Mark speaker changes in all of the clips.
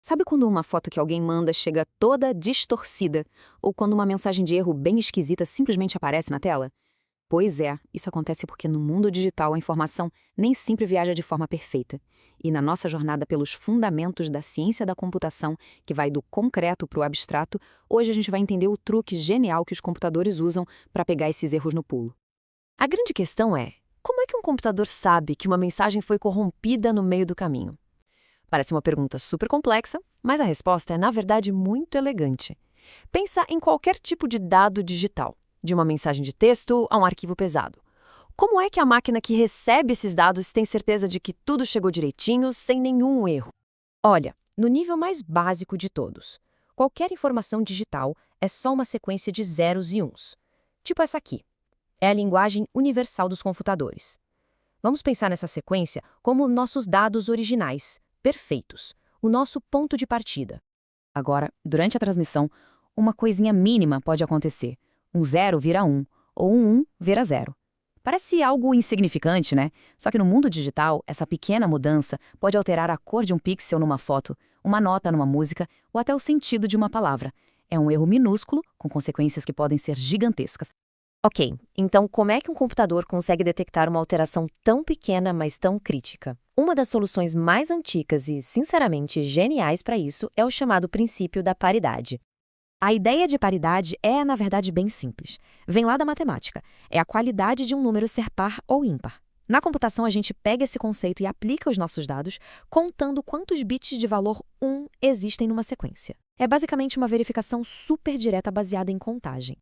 Speaker 1: Sabe quando uma foto que alguém manda chega toda distorcida? Ou quando uma mensagem de erro bem esquisita simplesmente aparece na tela? Pois é, isso acontece porque no mundo digital a informação nem sempre viaja de forma perfeita. E na nossa jornada pelos fundamentos da ciência da computação, que vai do concreto para o abstrato, hoje a gente vai entender o truque genial que os computadores usam para pegar esses erros no pulo.
Speaker 2: A grande questão é, como é que um computador sabe que uma mensagem foi corrompida no meio do caminho? Parece uma pergunta super complexa, mas a resposta é, na verdade, muito elegante. Pensa em qualquer tipo de dado digital, de uma mensagem de texto a um arquivo pesado. Como é que a máquina que recebe esses dados tem certeza de que tudo chegou direitinho, sem nenhum erro?
Speaker 3: Olha, no nível mais básico de todos, qualquer informação digital é só uma sequência de zeros e uns. Tipo essa aqui. É a linguagem universal dos computadores. Vamos pensar nessa sequência como nossos dados originais, perfeitos, o nosso ponto de partida.
Speaker 1: Agora, durante a transmissão, uma coisinha mínima pode acontecer. Um zero vira um, ou um vira zero. Parece algo insignificante, né? Só que no mundo digital, essa pequena mudança pode alterar a cor de um pixel numa foto, uma nota numa música ou até o sentido de uma palavra. É um erro minúsculo, com consequências que podem ser gigantescas.
Speaker 2: Ok, então como é que um computador consegue detectar uma alteração tão pequena, mas tão crítica? Uma das soluções mais antigas e, sinceramente, geniais para isso é o chamado princípio da paridade. A ideia de paridade é, na verdade, bem simples. Vem lá da matemática. É a qualidade de um número ser par ou ímpar. Na computação, a gente pega esse conceito e aplica aos nossos dados, contando quantos bits de valor 1 existem numa sequência. É basicamente uma verificação super direta baseada em contagem.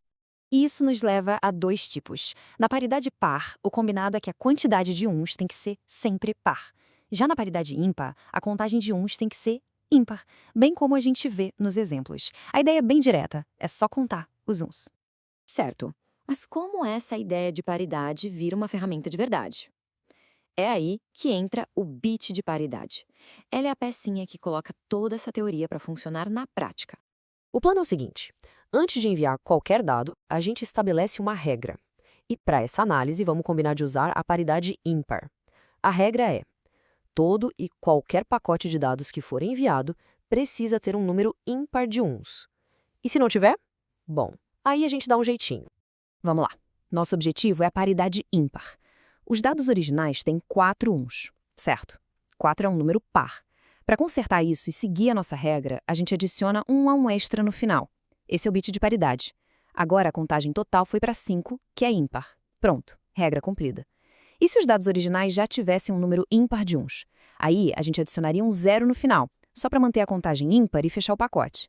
Speaker 3: E isso nos leva a dois tipos. Na paridade par, o combinado é que a quantidade de uns tem que ser sempre par. Já na paridade ímpar, a contagem de uns tem que ser ímpar, bem como a gente vê nos exemplos. A ideia é bem direta, é só contar os uns.
Speaker 2: Certo, mas como essa ideia de paridade vira uma ferramenta de verdade? É aí que entra o bit de paridade. Ela é a pecinha que coloca toda essa teoria para funcionar na prática. O plano é o seguinte: antes de enviar qualquer dado, a gente estabelece uma regra. E para essa análise, vamos combinar de usar a paridade ímpar. A regra é: todo e qualquer pacote de dados que for enviado precisa ter um número ímpar de uns. E se não tiver? Bom, aí a gente dá um jeitinho. Vamos lá. Nosso objetivo é a paridade ímpar. Os dados originais têm 4 uns, certo? 4 é um número par. Para consertar isso e seguir a nossa regra, a gente adiciona um a um extra no final. Esse é o bit de paridade. Agora a contagem total foi para 5, que é ímpar. Pronto, regra cumprida. E se os dados originais já tivessem um número ímpar de uns? Aí a gente adicionaria um zero no final, só para manter a contagem ímpar e fechar o pacote.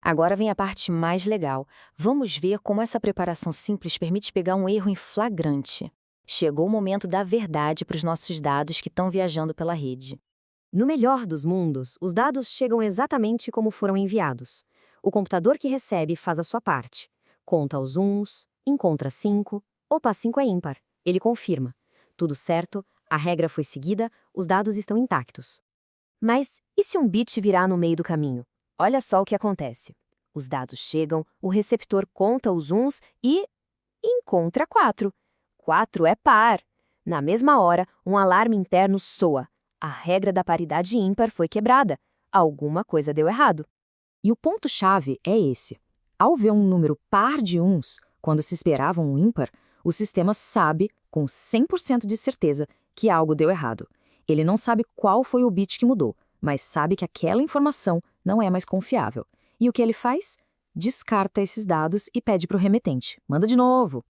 Speaker 2: Agora vem a parte mais legal. Vamos ver como essa preparação simples permite pegar um erro em flagrante. Chegou o momento da verdade para os nossos dados que estão viajando pela rede.
Speaker 4: No melhor dos mundos, os dados chegam exatamente como foram enviados. O computador que recebe faz a sua parte. Conta os uns, encontra 5. Opa, 5 é ímpar. Ele confirma. Tudo certo, a regra foi seguida, os dados estão intactos.
Speaker 2: Mas e se um bit virar no meio do caminho? Olha só o que acontece. Os dados chegam, o receptor conta os uns e encontra 4. 4 é par. Na mesma hora, um alarme interno soa. A regra da paridade ímpar foi quebrada. Alguma coisa deu errado.
Speaker 3: E o ponto-chave é esse. Ao ver um número par de uns, quando se esperava um ímpar, o sistema sabe, com 100% de certeza, que algo deu errado. Ele não sabe qual foi o bit que mudou, mas sabe que aquela informação não é mais confiável. E o que ele faz? Descarta esses dados e pede para o remetente. Manda de novo.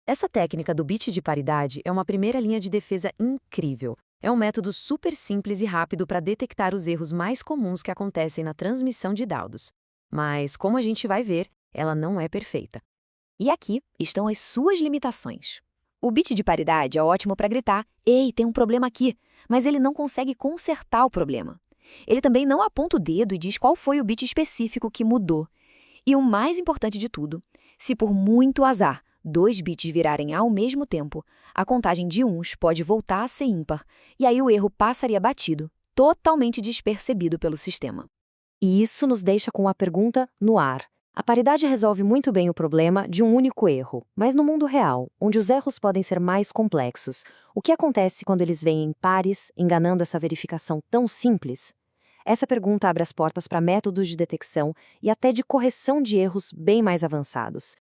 Speaker 2: Essa técnica do bit de paridade é uma primeira linha de defesa incrível. É um método super simples e rápido para detectar os erros mais comuns que acontecem na transmissão de dados. Mas, como a gente vai ver, ela não é perfeita. E aqui estão as suas limitações. O bit de paridade é ótimo para gritar: "Ei, tem um problema aqui", mas ele não consegue consertar o problema. Ele também não aponta o dedo e diz qual foi o bit específico que mudou. E o mais importante de tudo, se por muito azar 2 bits virarem ao mesmo tempo, a contagem de uns pode voltar a ser ímpar, e aí o erro passaria batido, totalmente despercebido pelo sistema.
Speaker 4: E isso nos deixa com a pergunta no ar. A paridade resolve muito bem o problema de um único erro, mas no mundo real, onde os erros podem ser mais complexos, o que acontece quando eles vêm em pares, enganando essa verificação tão simples? Essa pergunta abre as portas para métodos de detecção e até de correção de erros bem mais avançados.